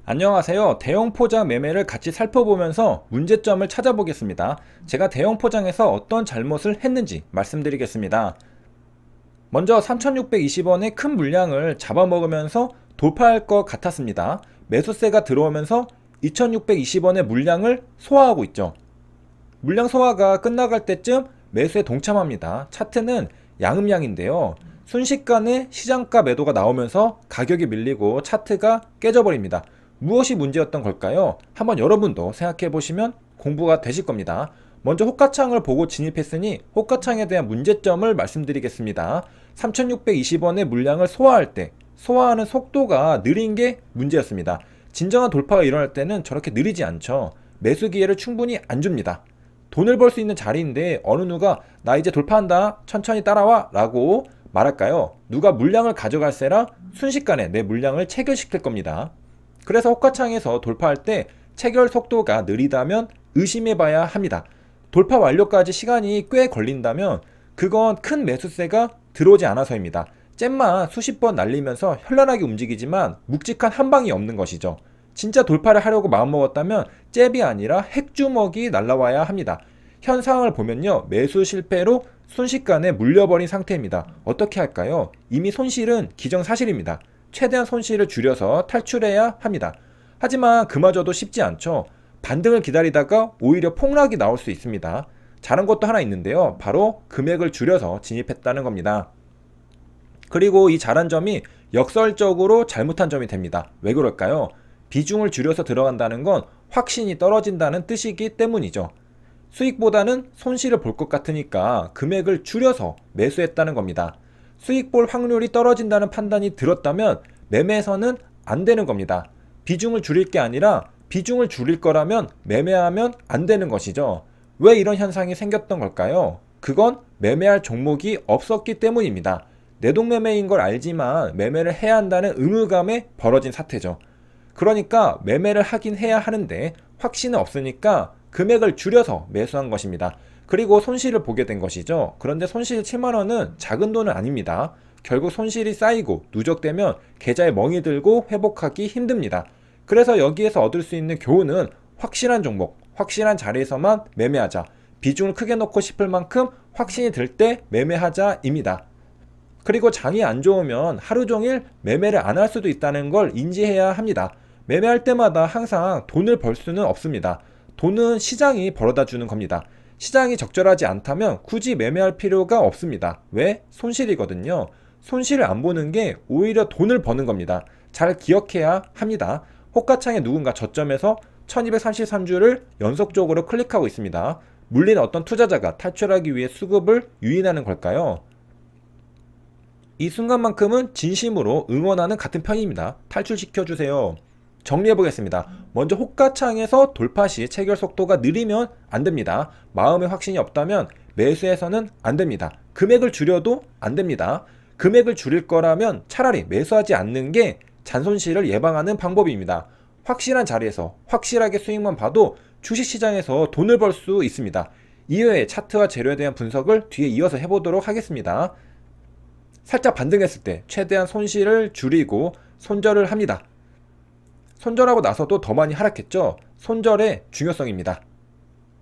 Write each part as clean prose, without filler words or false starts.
안녕하세요. 대형 포장 매매를 같이 살펴보면서 문제점을 찾아보겠습니다. 제가 대형 포장에서 어떤 잘못을 했는지 말씀드리겠습니다. 먼저 3620원의 큰 물량을 잡아먹으면서 돌파할 것 같았습니다. 매수세가 들어오면서 2620원의 물량을 소화하고 있죠. 물량 소화가 끝나갈 때쯤 매수에 동참합니다. 차트는 양음양인데요. 순식간에 시장가 매도가 나오면서 가격이 밀리고 차트가 깨져버립니다. 무엇이 문제였던 걸까요? 한번 여러분도 생각해 보시면 공부가 되실 겁니다. 먼저 호가창을 보고 진입했으니 호가창에 대한 문제점을 말씀드리겠습니다. 3620원의 물량을 소화할 때 소화하는 속도가 느린 게 문제였습니다. 진정한 돌파가 일어날 때는 저렇게 느리지 않죠. 매수 기회를 충분히 안 줍니다. 돈을 벌 수 있는 자리인데 어느 누가 나 이제 돌파한다 천천히 따라와 라고 말할까요? 누가 물량을 가져갈세라 순식간에 내 물량을 체결시킬 겁니다. 그래서 호가창에서 돌파할 때 체결 속도가 느리다면 의심해봐야 합니다. 돌파 완료까지 시간이 꽤 걸린다면 그건 큰 매수세가 들어오지 않아서입니다. 잼만 수십 번 날리면서 현란하게 움직이지만 묵직한 한 방이 없는 것이죠. 진짜 돌파를 하려고 마음먹었다면 잽이 아니라 핵주먹이 날라와야 합니다. 현 상황을 보면요, 매수 실패로 순식간에 물려버린 상태입니다. 어떻게 할까요? 이미 손실은 기정사실입니다. 최대한 손실을 줄여서 탈출해야 합니다. 하지만 그마저도 쉽지 않죠. 반등을 기다리다가 오히려 폭락이 나올 수 있습니다. 잘한 것도 하나 있는데요, 바로 금액을 줄여서 진입했다는 겁니다. 그리고 이 잘한 점이 역설적으로 잘못한 점이 됩니다. 왜 그럴까요? 비중을 줄여서 들어간다는 건 확신이 떨어진다는 뜻이기 때문이죠. 수익보다는 손실을 볼 것 같으니까 금액을 줄여서 매수했다는 겁니다. 수익 볼 확률이 떨어진다는 판단이 들었다면 매매에서는 안 되는 겁니다. 비중을 줄일 게 아니라 비중을 줄일 거라면 매매하면 안 되는 것이죠. 왜 이런 현상이 생겼던 걸까요? 그건 매매할 종목이 없었기 때문입니다. 내동매매인 걸 알지만 매매를 해야 한다는 의무감에 벌어진 사태죠. 그러니까 매매를 하긴 해야 하는데 확신은 없으니까 금액을 줄여서 매수한 것입니다. 그리고 손실을 보게 된 것이죠. 그런데 손실 7만원은 작은 돈은 아닙니다. 결국 손실이 쌓이고 누적되면 계좌에 멍이 들고 회복하기 힘듭니다. 그래서 여기에서 얻을 수 있는 교훈은 확실한 종목, 확실한 자리에서만 매매하자. 비중을 크게 넣고 싶을 만큼 확신이 들 때 매매하자입니다. 그리고 장이 안 좋으면 하루 종일 매매를 안 할 수도 있다는 걸 인지해야 합니다. 매매할 때마다 항상 돈을 벌 수는 없습니다. 돈은 시장이 벌어다 주는 겁니다. 시장이 적절하지 않다면 굳이 매매할 필요가 없습니다. 왜? 손실이거든요. 손실을 안 보는 게 오히려 돈을 버는 겁니다. 잘 기억해야 합니다. 호가창에 누군가 저점에서 1233주를 연속적으로 클릭하고 있습니다. 물린 어떤 투자자가 탈출하기 위해 수급을 유인하는 걸까요? 이 순간만큼은 진심으로 응원하는 같은 편입니다. 탈출시켜주세요. 정리해보겠습니다. 먼저 호가창에서 돌파 시 체결 속도가 느리면 안됩니다. 마음의 확신이 없다면 매수해서는 안됩니다. 금액을 줄여도 안됩니다. 금액을 줄일 거라면 차라리 매수하지 않는 게 잔손실을 예방하는 방법입니다. 확실한 자리에서 확실하게 수익만 봐도 주식시장에서 돈을 벌 수 있습니다. 이외에 차트와 재료에 대한 분석을 뒤에 이어서 해보도록 하겠습니다. 살짝 반등했을 때 최대한 손실을 줄이고 손절을 합니다. 손절하고 나서도 더 많이 하락했죠. 손절의 중요성입니다.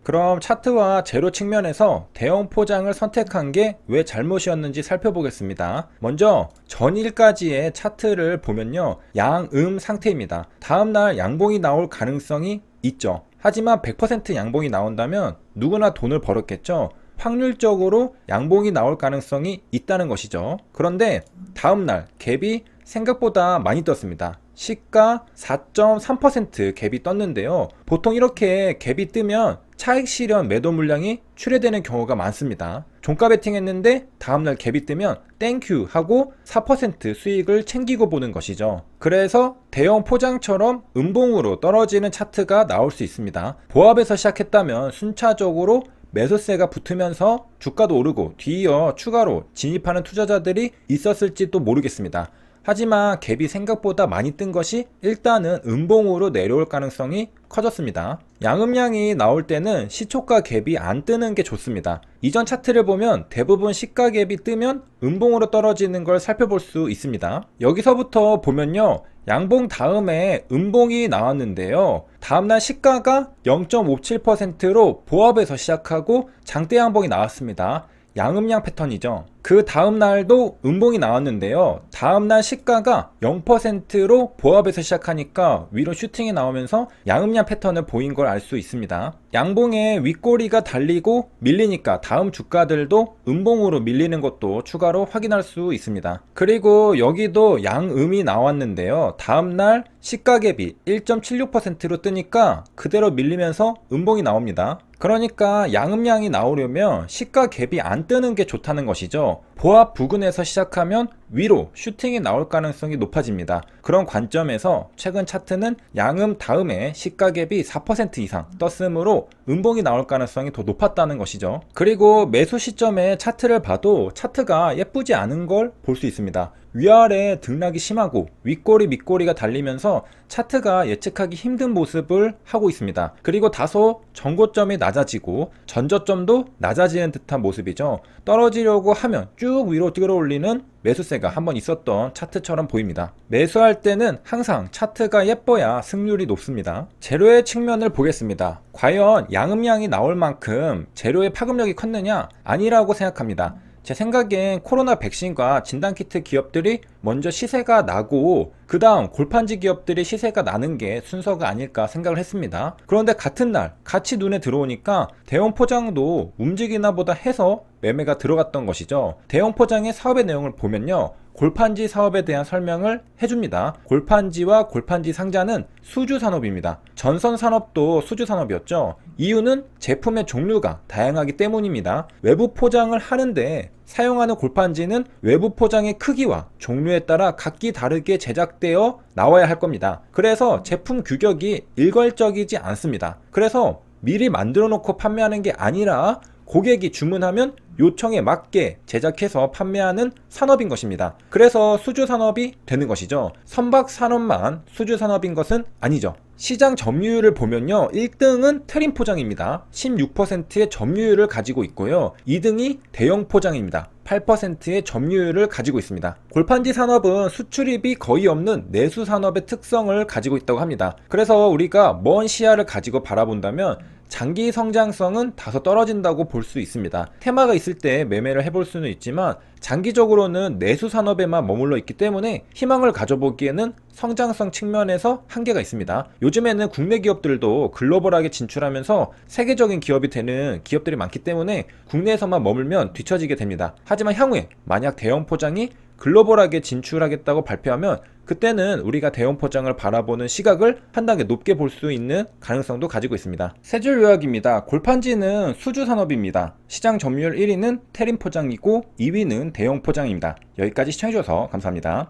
그럼 차트와 재료 측면에서 대형 포장을 선택한 게 왜 잘못이었는지 살펴보겠습니다. 먼저 전일까지의 차트를 보면요, 양음 상태입니다. 다음날 양봉이 나올 가능성이 있죠. 하지만 100% 양봉이 나온다면 누구나 돈을 벌었겠죠. 확률적으로 양봉이 나올 가능성이 있다는 것이죠. 그런데 다음날 갭이 생각보다 많이 떴습니다. 시가 4.3% 갭이 떴는데요. 보통 이렇게 갭이 뜨면 차익 실현 매도 물량이 출회되는 경우가 많습니다. 종가 베팅 했는데 다음날 갭이 뜨면 땡큐 하고 4% 수익을 챙기고 보는 것이죠. 그래서 대형 포장처럼 음봉으로 떨어지는 차트가 나올 수 있습니다. 보합에서 시작했다면 순차적으로 매수세가 붙으면서 주가도 오르고 뒤이어 추가로 진입하는 투자자들이 있었을지도 모르겠습니다. 하지만 갭이 생각보다 많이 뜬 것이 일단은 음봉으로 내려올 가능성이 커졌습니다. 양음량이 나올 때는 시초가 갭이 안 뜨는 게 좋습니다. 이전 차트를 보면 대부분 시가 갭이 뜨면 음봉으로 떨어지는 걸 살펴볼 수 있습니다. 여기서부터 보면요, 양봉 다음에 음봉이 나왔는데요, 다음날 시가가 0.57%로 보합에서 시작하고 장대 양봉이 나왔습니다. 양음량 패턴이죠. 그 다음날도 음봉이 나왔는데요, 다음날 시가가 0%로 보합에서 시작하니까 위로 슈팅이 나오면서 양음량 패턴을 보인 걸 알 수 있습니다. 양봉의 윗꼬리가 달리고 밀리니까 다음 주가들도 음봉으로 밀리는 것도 추가로 확인할 수 있습니다. 그리고 여기도 양음이 나왔는데요, 다음날 시가 갭이 1.76%로 뜨니까 그대로 밀리면서 음봉이 나옵니다. 그러니까 양음량이 나오려면 시가 갭이 안 뜨는 게 좋다는 것이죠. 보합 부근에서 시작하면 위로 슈팅이 나올 가능성이 높아집니다. 그런 관점에서 최근 차트는 양음 다음에 시가 갭이 4% 이상 떴으므로 음봉이 나올 가능성이 더 높았다는 것이죠. 그리고 매수 시점에 차트를 봐도 차트가 예쁘지 않은 걸 볼 수 있습니다. 위아래 등락이 심하고 윗꼬리 밑꼬리가 달리면서 차트가 예측하기 힘든 모습을 하고 있습니다. 그리고 다소 전고점이 낮아지고 전저점도 낮아지는 듯한 모습이죠. 떨어지려고 하면 쭉 위로 끌어올리는 매수세가 한번 있었던 차트처럼 보입니다. 매수할 때는 항상 차트가 예뻐야 승률이 높습니다. 재료의 측면을 보겠습니다. 과연 양음량이 나올 만큼 재료의 파급력이 컸느냐? 아니라고 생각합니다. 제 생각엔 코로나 백신과 진단키트 기업들이 먼저 시세가 나고 그 다음 골판지 기업들이 시세가 나는 게 순서가 아닐까 생각을 했습니다. 그런데 같은 날 같이 눈에 들어오니까 대형 포장도 움직이나 보다 해서 매매가 들어갔던 것이죠. 대형 포장의 사업의 내용을 보면요, 골판지 사업에 대한 설명을 해줍니다. 골판지와 골판지 상자는 수주 산업입니다. 전선 산업도 수주 산업이었죠. 이유는 제품의 종류가 다양하기 때문입니다. 외부 포장을 하는데 사용하는 골판지는 외부 포장의 크기와 종류에 따라 각기 다르게 제작되어 나와야 할 겁니다. 그래서 제품 규격이 일괄적이지 않습니다. 그래서 미리 만들어 놓고 판매하는 게 아니라 고객이 주문하면 요청에 맞게 제작해서 판매하는 산업인 것입니다. 그래서 수주 산업이 되는 것이죠. 선박 산업만 수주 산업인 것은 아니죠. 시장 점유율을 보면요, 1등은 테림 포장입니다. 16%의 점유율을 가지고 있고요. 2등이 대형 포장입니다. 8%의 점유율을 가지고 있습니다. 골판지 산업은 수출입이 거의 없는 내수 산업의 특성을 가지고 있다고 합니다. 그래서 우리가 먼 시야를 가지고 바라본다면 장기 성장성은 다소 떨어진다고 볼 수 있습니다. 테마가 있을 때 매매를 해볼 수는 있지만 장기적으로는 내수 산업에만 머물러 있기 때문에 희망을 가져보기에는 성장성 측면에서 한계가 있습니다. 요즘에는 국내 기업들도 글로벌하게 진출하면서 세계적인 기업이 되는 기업들이 많기 때문에 국내에서만 머물면 뒤처지게 됩니다. 하지만 향후에 만약 대형 포장이 글로벌하게 진출하겠다고 발표하면 그때는 우리가 대형 포장을 바라보는 시각을 한 단계 높게 볼 수 있는 가능성도 가지고 있습니다. 세 줄 요약입니다. 골판지는 수주 산업입니다. 시장 점유율 1위는 테림 포장이고 2위는 대형 포장입니다. 여기까지 시청해주셔서 감사합니다.